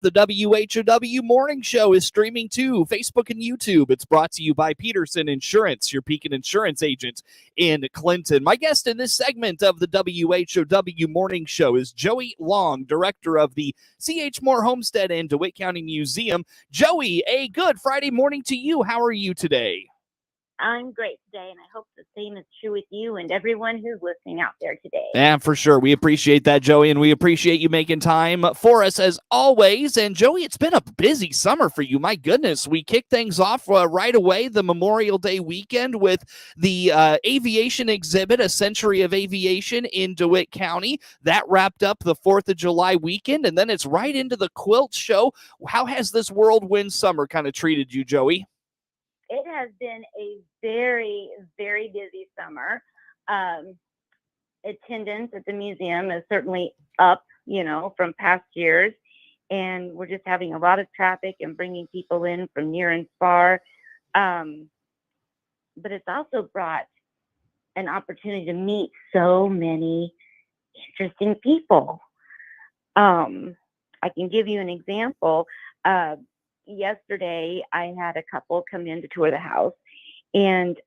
The WHOW Morning Show is streaming to Facebook and YouTube. It's brought to you by Peterson Insurance, your Pekin Insurance agent in Clinton. My guest in this segment of the WHOW Morning Show is Joey Long, director of the C.H. Moore Homestead and DeWitt County Museum. Joey, a good Friday morning to you. How are you today? I'm great today, and I hope the same is true with you and everyone who's listening out there today. Yeah, for sure. We appreciate that, Joey, and we appreciate you making time for us as always. And, Joey, it's been a busy summer for you. My goodness, we kicked things off right away, the Memorial Day weekend, with the aviation exhibit, A Century of Aviation in DeWitt County. That wrapped up the 4th of July weekend, and then it's right into the quilt show. How has this whirlwind summer kind of treated you, Joey? It has been a very, very busy summer. Attendance at the museum is certainly up, from past years. And we're just having a lot of traffic and bringing people in from near and far. But it's also brought an opportunity to meet so many interesting people. I can give you an example. Yesterday, I had a couple come in to tour the house, and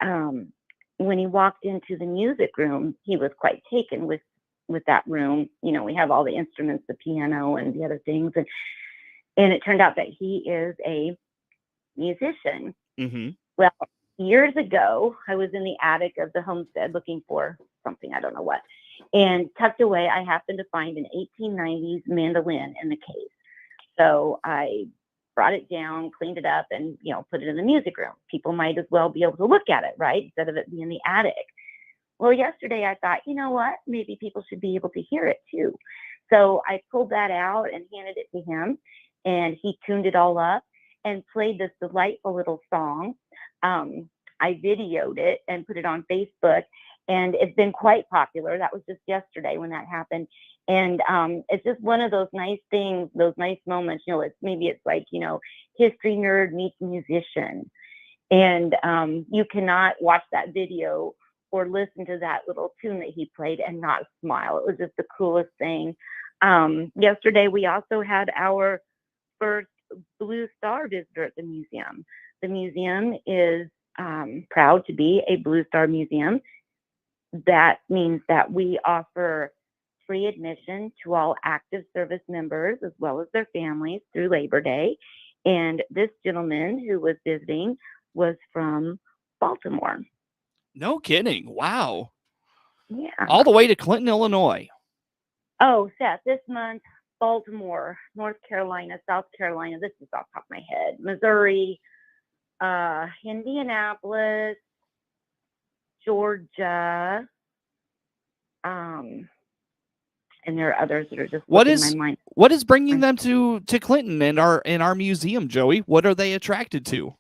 when he walked into the music room, he was quite taken with that room. We have all the instruments, the piano and the other things, and it turned out that he is a musician. Mm-hmm. Well, years ago, I was in the attic of the Homestead looking for something, I don't know what, and tucked away, I happened to find an 1890s mandolin in the case. So I brought it down, cleaned it up, and, put it in the music room. People might as well be able to look at it, right? Instead of it being in the attic. Well, yesterday I thought, you know what? Maybe people should be able to hear it too. So I pulled that out and handed it to him, and he tuned it all up and played this delightful little song. I videoed it and put it on Facebook, and it's been quite popular. That was just yesterday when that happened. And it's just one of those nice things, those nice moments, it's like, history nerd meets musician. And you cannot watch that video or listen to that little tune that he played and not smile. It was just the coolest thing. Yesterday, we also had our first Blue Star visitor at the museum. The museum is proud to be a Blue Star museum. That means that we offer free admission to all active service members as well as their families through Labor Day. And this gentleman who was visiting was from Baltimore. No kidding. Wow. Yeah. All the way to Clinton, Illinois. Oh, Seth, this month, Baltimore, North Carolina, South Carolina, this is off the top of my head, Missouri, Indianapolis, Georgia, and there are others that are just in my mind. What is bringing them to Clinton and our museum, Joey? What are they attracted to?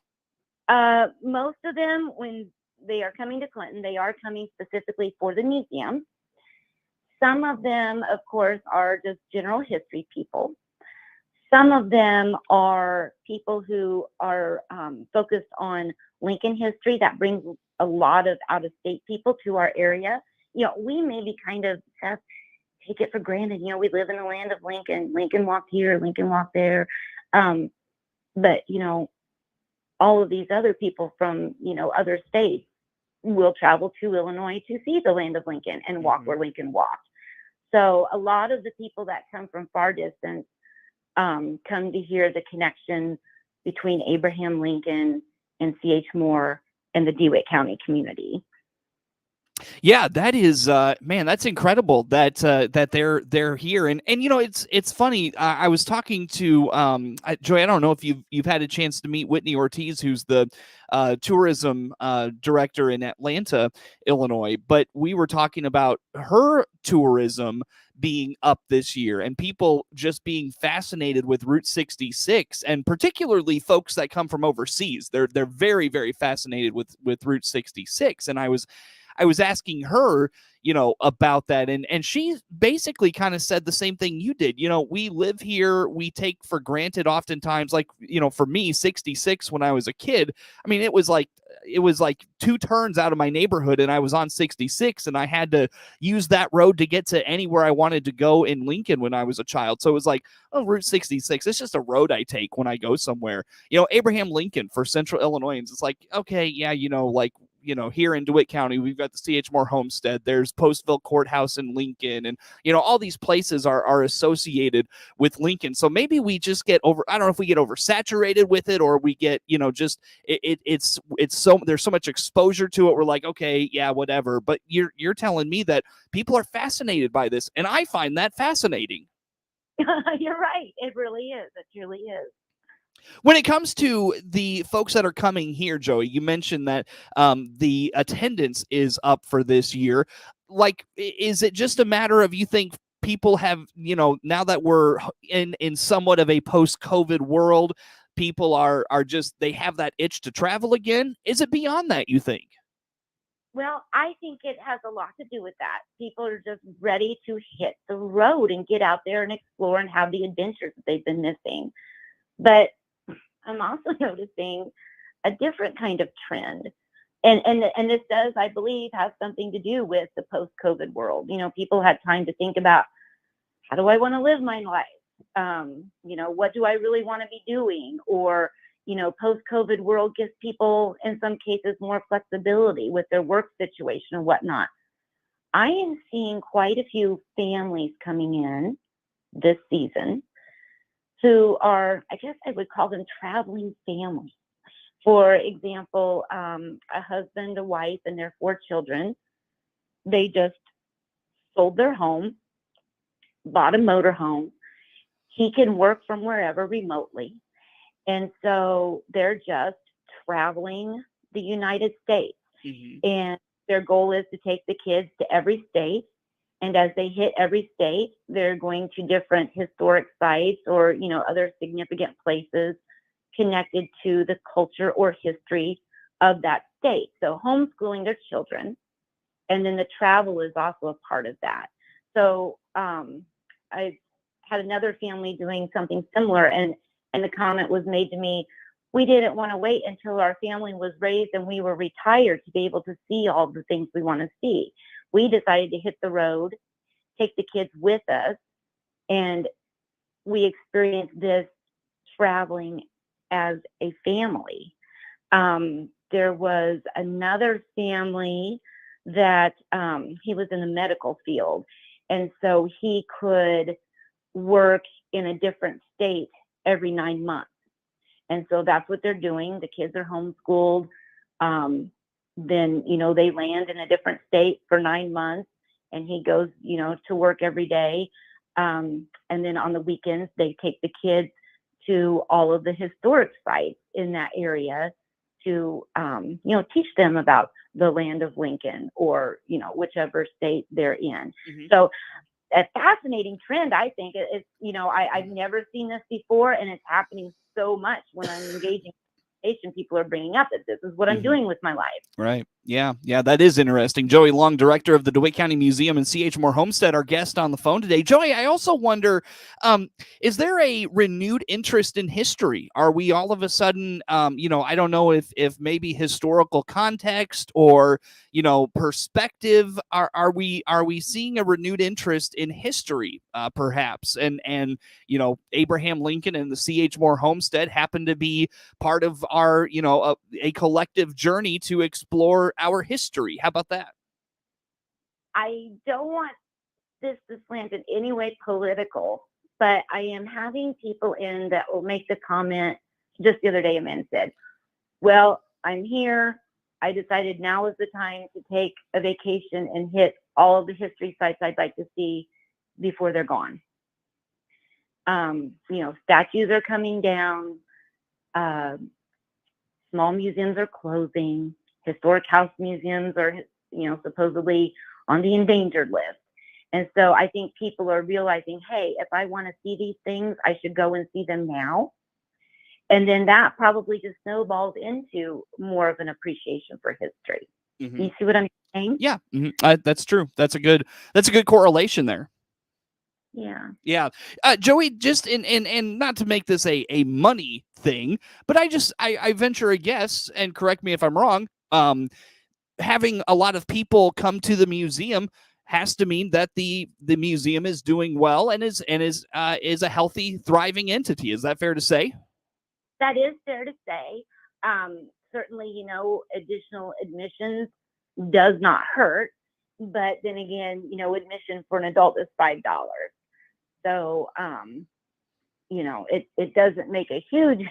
Most of them, when they are coming to Clinton, they are coming specifically for the museum. Some of them, of course, are just general history people. Some of them are people who are focused on Lincoln history. That brings a lot of out-of-state people to our area. We maybe kind of take it for granted. We live in the land of Lincoln. Lincoln walked here, Lincoln walked there. But, all of these other people from, other states will travel to Illinois to see the land of Lincoln and walk where Lincoln walked. So a lot of the people that come from far distance come to hear the connection between Abraham Lincoln and C.H. Moore and the DeWitt County community. Yeah, that is, man, that's incredible that they're here, and it's funny. I was talking to Joy. I don't know if you've had a chance to meet Whitney Ortiz, who's the tourism director in Atlanta, Illinois, but we were talking about her tourism being up this year and people just being fascinated with Route 66, and particularly folks that come from overseas. They're very, very fascinated with Route 66, and I was asking her, about that. And she basically kind of said the same thing you did. We live here. We take for granted oftentimes, like, for me, 66, when I was a kid, I mean, it was like it was like 2 turns out of my neighborhood, and I was on 66, and I had to use that road to get to anywhere I wanted to go in Lincoln when I was a child. So it was like, oh, Route 66, it's just a road I take when I go somewhere. Abraham Lincoln for Central Illinoisans, it's like, okay, yeah, like, here in DeWitt County, we've got the C.H. Moore Homestead. There's Postville Courthouse in Lincoln. And, all these places are associated with Lincoln. So maybe we just get I don't know if we get oversaturated with it, or we get, just it's so, there's so much exposure to it. We're like, okay, yeah, whatever. But you're telling me that people are fascinated by this. And I find that fascinating. You're right. It really is. It really is. When it comes to the folks that are coming here, Joey, you mentioned that the attendance is up for this year. Like, is it just a matter of, you think people have, now that we're in somewhat of a post-COVID world, people are just, they have that itch to travel again? Is it beyond that, you think? Well, I think it has a lot to do with that. People are just ready to hit the road and get out there and explore and have the adventures that they've been missing. But I'm also noticing a different kind of trend. And this does, I believe, have something to do with the post-COVID world. People had time to think about, how do I want to live my life? What do I really want to be doing? Or, post-COVID world gives people, in some cases, more flexibility with their work situation and whatnot. I am seeing quite a few families coming in this season who are, I guess I would call them traveling families. For example, a husband, a wife, and their 4 children, they just sold their home, bought a motorhome. He can work from wherever remotely. And so they're just traveling the United States. Mm-hmm. And their goal is to take the kids to every state. And as they hit every state, they're going to different historic sites or, other significant places connected to the culture or history of that state. So homeschooling their children. And then the travel is also a part of that. So I had another family doing something similar, and the comment was made to me, we didn't want to wait until our family was raised and we were retired to be able to see all the things we want to see. We decided to hit the road, take the kids with us, and we experienced this traveling as a family. There was another family that he was in the medical field, and so he could work in a different state every 9 months. And so that's what they're doing. The kids are homeschooled. Then, they land in a different state for 9 months, and he goes, to work every day. And then on the weekends, they take the kids to all of the historic sites in that area to, teach them about the land of Lincoln or, whichever state they're in. Mm-hmm. So a fascinating trend, I think. It's, I've never seen this before, and it's happening so much when I'm engaging. People are bringing up that this is what I'm doing with my life. Right. Yeah. That is interesting. Joey Long, director of the DeWitt County Museum and C.H. Moore Homestead, our guest on the phone today. Joey, I also wonder, is there a renewed interest in history? Are we all of a sudden, I don't know if maybe historical context or, perspective, are we seeing a renewed interest in history, perhaps? And Abraham Lincoln and the C.H. Moore Homestead happen to be part of our, a collective journey to explore our history. How about that? I don't want this to slant in any way political, but I am having people in that will make the comment. Just the other day, a man said, well, I'm here. I decided now is the time to take a vacation and hit all of the history sites I'd like to see before they're gone. Statues are coming down. Small museums are closing. Historic house museums are, supposedly on the endangered list. And so I think people are realizing, hey, if I want to see these things, I should go and see them now. And then that probably just snowballs into more of an appreciation for history. Mm-hmm. You see what I'm saying? Yeah, that's true. That's a good correlation there. Yeah. Joey, just and not to make this a money thing, but I venture a guess, and correct me if I'm wrong, having a lot of people come to the museum has to mean that the museum is doing well and is a healthy, thriving entity. Is that fair to say? That is fair to say. Certainly, additional admissions does not hurt, but then again, admission for an adult is $5. So, it doesn't make a huge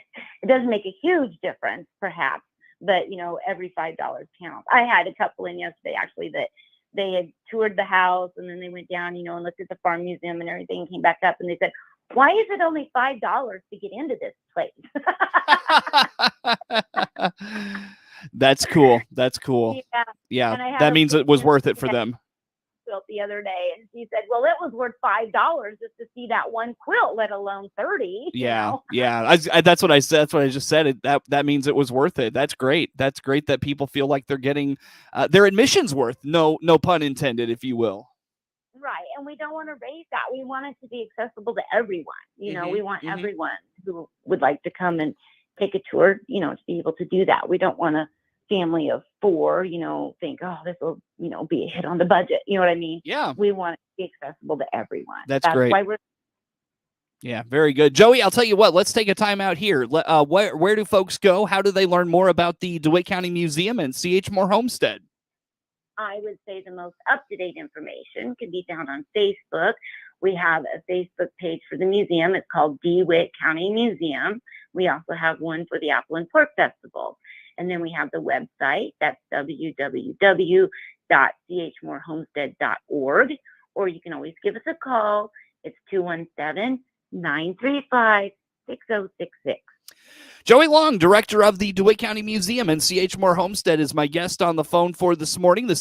difference, perhaps, but every $5 counts. I had a couple in yesterday actually that they had toured the house and then they went down, and looked at the farm museum and everything, came back up and they said, "Why is it only $5 to get into this place?" That's cool. Yeah. That means it was worth it for them. Quilt the other day, and she said, "Well, it was worth $5 just to see that one quilt, let alone 30." Yeah. That's what I said. That's what I just said. That means it was worth it. That's great. That's great that people feel like they're getting their admission's worth. No pun intended, if you will. Right, and we don't want to raise that. We want it to be accessible to everyone. We want everyone who would like to come and take a tour, to be able to do that. We don't want a family of 4, think, "Oh, this will, be a hit on the budget." You know what I mean? Yeah. We want it to be accessible to everyone. That's great. Why we're. Yeah, very good. Joey, I'll tell you what, let's take a time out here. Where do folks go? How do they learn more about the DeWitt County Museum and C.H. Moore Homestead? I would say the most up-to-date information can be found on Facebook. We have a Facebook page for the museum. It's called DeWitt County Museum. We also have one for the Apple and Pork Festival. And then we have the website. That's www.chmorehomestead.org. Or you can always give us a call. It's 217-935-6066. Joey Long, director of the DeWitt County Museum and C.H. Moore Homestead, is my guest on the phone for this morning. The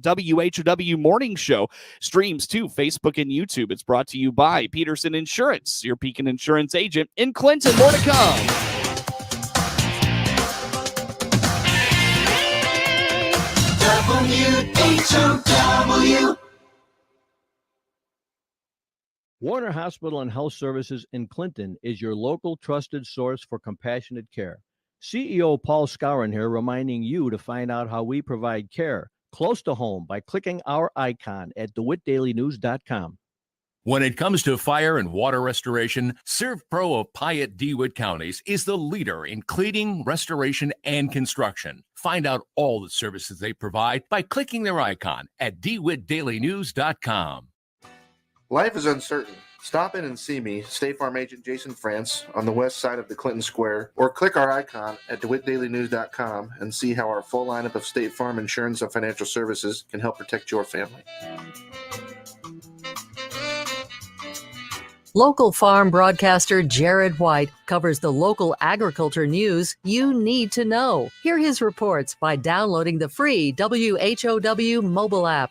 WHOW Morning Show streams to Facebook and YouTube. It's brought to you by Peterson Insurance, your Pekin Insurance agent in Clinton. More to come. WHOW. Warner Hospital and Health Services in Clinton is your local trusted source for compassionate care. CEO Paul Scourin here reminding you to find out how we provide care close to home by clicking our icon at DeWittDailyNews.com. When it comes to fire and water restoration, ServPro of Piatt DeWitt counties is the leader in cleaning, restoration, and construction. Find out all the services they provide by clicking their icon at DeWittDailyNews.com. Life is uncertain. Stop in and see me, State Farm Agent Jason France, on the west side of the Clinton Square, or click our icon at DeWittDailyNews.com and see how our full lineup of State Farm insurance and financial services can help protect your family. Local farm broadcaster Jared White covers the local agriculture news you need to know. Hear his reports by downloading the free WHOW mobile app.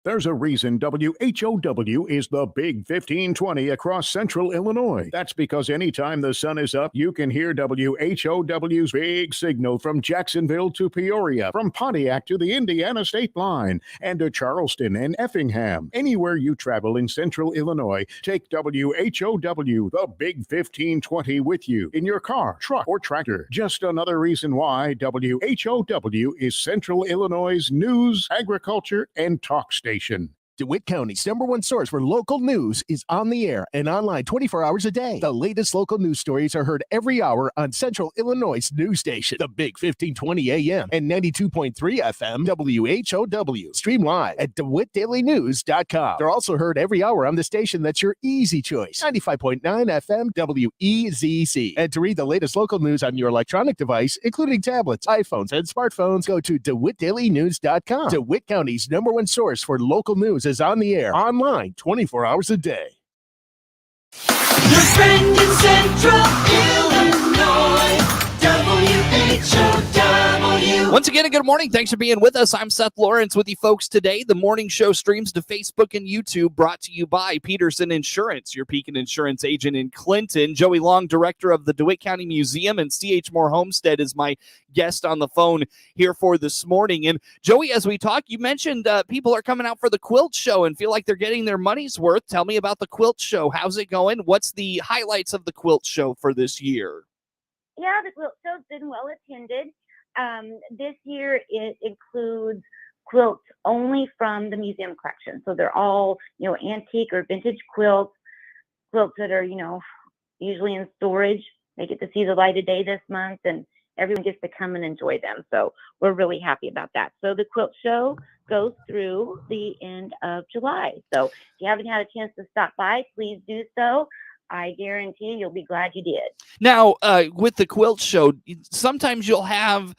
There's a reason WHOW is the Big 1520 across central Illinois. That's because anytime the sun is up, you can hear WHOW's big signal from Jacksonville to Peoria, from Pontiac to the Indiana state line, and to Charleston and Effingham. Anywhere you travel in central Illinois, take WHOW, the Big 1520, with you in your car, truck, or tractor. Just another reason why WHOW is Central Illinois' news, agriculture, and talk station. DeWitt County's #1 source for local news is on the air and online 24 hours a day. The latest local news stories are heard every hour on Central Illinois' news station, the Big 1520 AM and 92.3 FM WHOW. Stream live at DeWittDailyNews.com. They're also heard every hour on the station that's your easy choice, 95.9 FM WEZC. And to read the latest local news on your electronic device, including tablets, iPhones, and smartphones, go to DeWittDailyNews.com. DeWitt County's #1 source for local news is on the air, online 24 hours a day. Your friend in Central Illinois, WHOW. Once again, a good morning. Thanks for being with us. I'm Seth Lawrence with you folks today. The morning show streams to Facebook and YouTube, brought to you by Peterson Insurance, your Pekin Insurance agent in Clinton. Joey Long, director of the DeWitt County Museum, and C.H. Moore Homestead is my guest on the phone here for this morning. And Joey, as we talk, you mentioned people are coming out for the quilt show and feel like they're getting their money's worth. Tell me about the quilt show. How's it going? What's the highlights of the quilt show for this year? Yeah, the quilt show's been well attended. This year it includes quilts only from the museum collection. So they're all, antique or vintage quilts that are, usually in storage. They get to see the light of day this month, and everyone gets to come and enjoy them. So we're really happy about that. So the quilt show goes through the end of July. So if you haven't had a chance to stop by, please do so. I guarantee you'll be glad you did. Now, with the quilt show, sometimes you'll have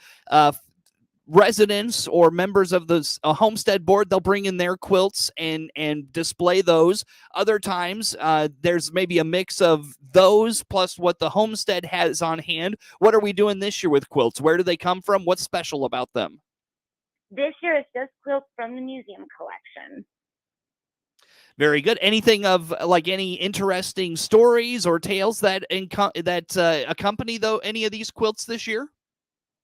residents or members of the homestead board. They'll bring in their quilts and display those. Other times, there's maybe a mix of those plus what the homestead has on hand. What are we doing this year with quilts? Where do they come from? What's special about them? This year, it's just quilts from the museum collection. Very good. Anything of any interesting stories or tales that accompany any of these quilts this year?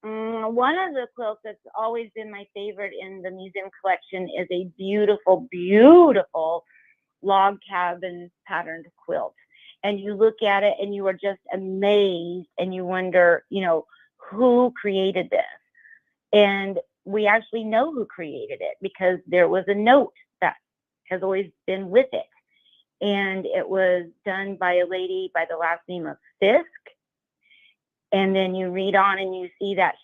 One of the quilts that's always been my favorite in the museum collection is a beautiful, beautiful log cabin patterned quilt. And you look at it and you are just amazed and you wonder, who created this? And we actually know who created it because there was a note that has always been with it. And it was done by a lady by the last name of Fisk. And then you read on and you see that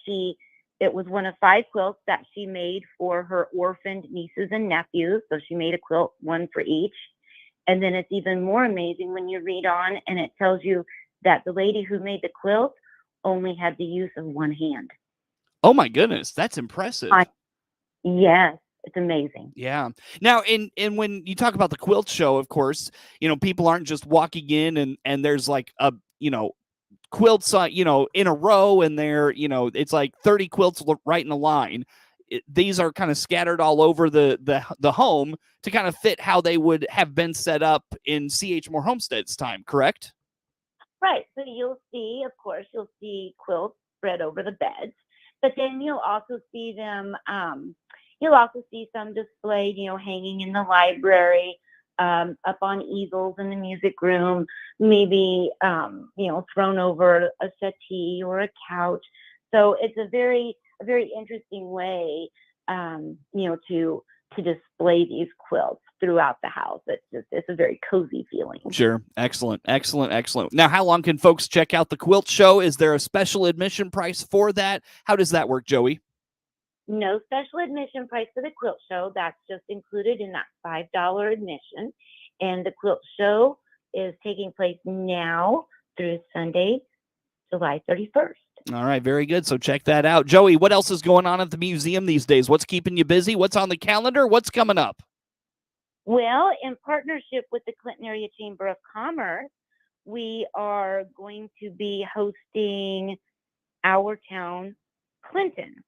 it was one of 5 quilts that she made for her orphaned nieces and nephews. So she made a quilt, one for each. And then it's even more amazing when you read on and it tells you that the lady who made the quilt only had the use of one hand. Oh my goodness, that's impressive. Yes. It's amazing. Yeah. Now, and when you talk about the quilt show, of course, people aren't just walking in and there's like quilts, in a row, and they're, it's like 30 quilts right in a line. These are kind of scattered all over the home to kind of fit how they would have been set up in C.H. Moore Homestead's time, correct? Right. So you'll see quilts spread over the beds, but then you'll also see them, you'll also see some displayed, hanging in the library, up on easels in the music room, maybe, thrown over a settee or a couch. So it's a very interesting way, to display these quilts throughout the house. It's a very cozy feeling. Sure. Excellent. Now, how long can folks check out the quilt show? Is there a special admission price for that? How does that work, Joey? No special admission price for the quilt show. That's just included in that $5 admission. And the quilt show is taking place now through Sunday, July 31st. All right, very good. So check that out. Joey, what else is going on at the museum these days? What's keeping you busy? What's on the calendar? What's coming up? Well, in partnership with the Clinton Area Chamber of Commerce, we are going to be hosting Our Town Clinton.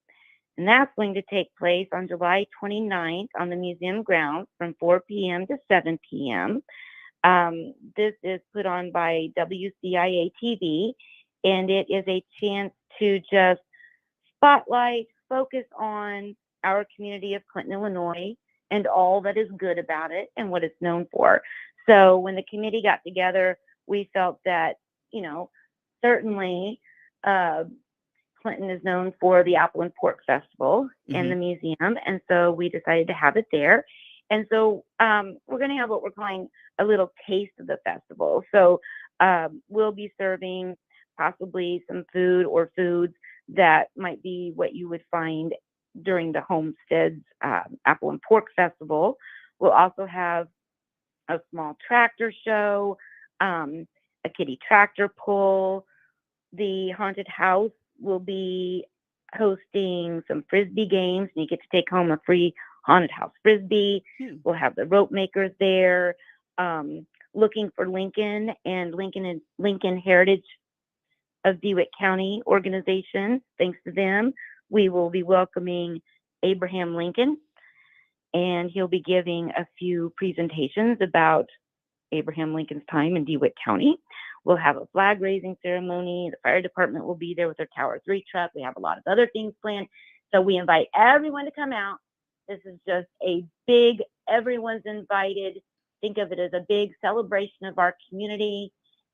And that's going to take place on July 29th on the museum grounds from 4 p.m. to 7 p.m. This is put on by WCIA TV, and it is a chance to just spotlight, focus on our community of Clinton, Illinois, and all that is good about it and what it's known for. So when the committee got together, we felt that, certainly, Clinton is known for the Apple and Pork Festival and the museum. And so we decided to have it there. And so we're going to have what we're calling a little taste of the festival. So we'll be serving possibly some food or foods that might be what you would find during the Homestead's Apple and Pork Festival. We'll also have a small tractor show, a kiddie tractor pull. The haunted house will be hosting some Frisbee games, and you get to take home a free haunted house Frisbee. We'll have the rope makers there, looking for Lincoln and Lincoln Heritage of DeWitt County organization. Thanks to them, we will be welcoming Abraham Lincoln, and he'll be giving a few presentations about Abraham Lincoln's time in DeWitt County. We'll have a flag raising ceremony. The fire department will be there with their Tower 3 truck. We have a lot of other things planned. So we invite everyone to come out. This is just a big, everyone's invited. Think of it as a big celebration of our community.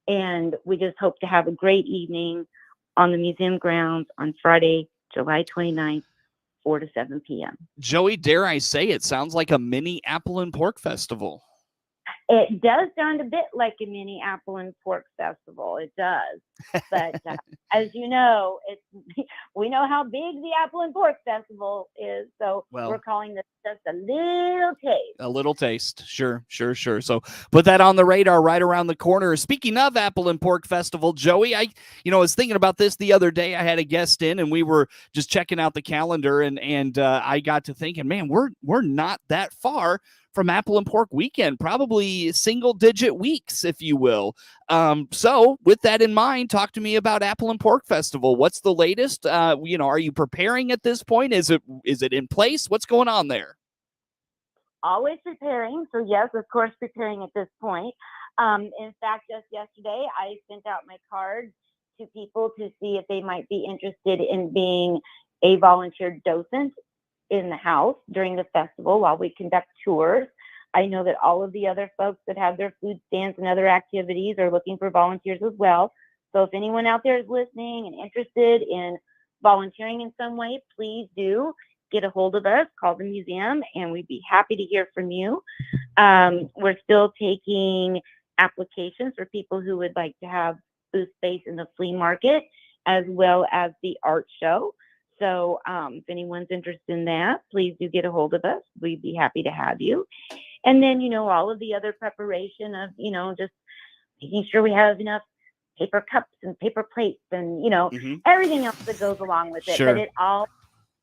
And we just hope to have a great evening on the museum grounds on Friday, July 29th, 4 to 7 p.m. Joey, dare I say, it sounds like a mini apple and pork festival. It does sound a bit like a mini apple and pork festival. It does. But as you know, we know how big the apple and pork festival is. So we're calling this just a little taste. A little taste. Sure. So put that on the radar right around the corner. Speaking of apple and pork festival, Joey, I was thinking about this the other day. I had a guest in and we were just checking out the calendar and I got to thinking, man, we're not that far from Apple and Pork Weekend, probably single-digit weeks, if you will. So with that in mind, talk to me about Apple and Pork Festival. What's the latest? Are you preparing at this point? Is it in place? What's going on there? Always preparing. So yes, of course, preparing at this point. In fact, just yesterday, I sent out my cards to people to see if they might be interested in being a volunteer docent in the house during the festival while we conduct tours. I know that all of the other folks that have their food stands and other activities are looking for volunteers as well. So if anyone out there is listening and interested in volunteering in some way, please do get a hold of us, call the museum, and we'd be happy to hear from you. We're still taking applications for people who would like to have booth space in the flea market as well as the art show. So if anyone's interested in that, please do get a hold of us. We'd be happy to have you. And then, all of the other preparation of, just making sure we have enough paper cups and paper plates and, everything else that goes along with it. Sure. But it all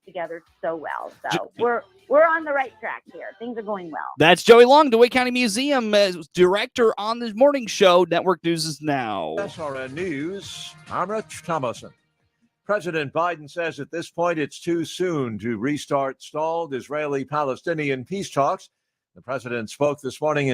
together so well. So we're on the right track here. Things are going well. That's Joey Long, DeWitt County Museum director on the morning show. Network News is now. SRN News, I'm Rich Thomason. President Biden says at this point it's too soon to restart stalled Israeli-Palestinian peace talks. The president spoke this morning in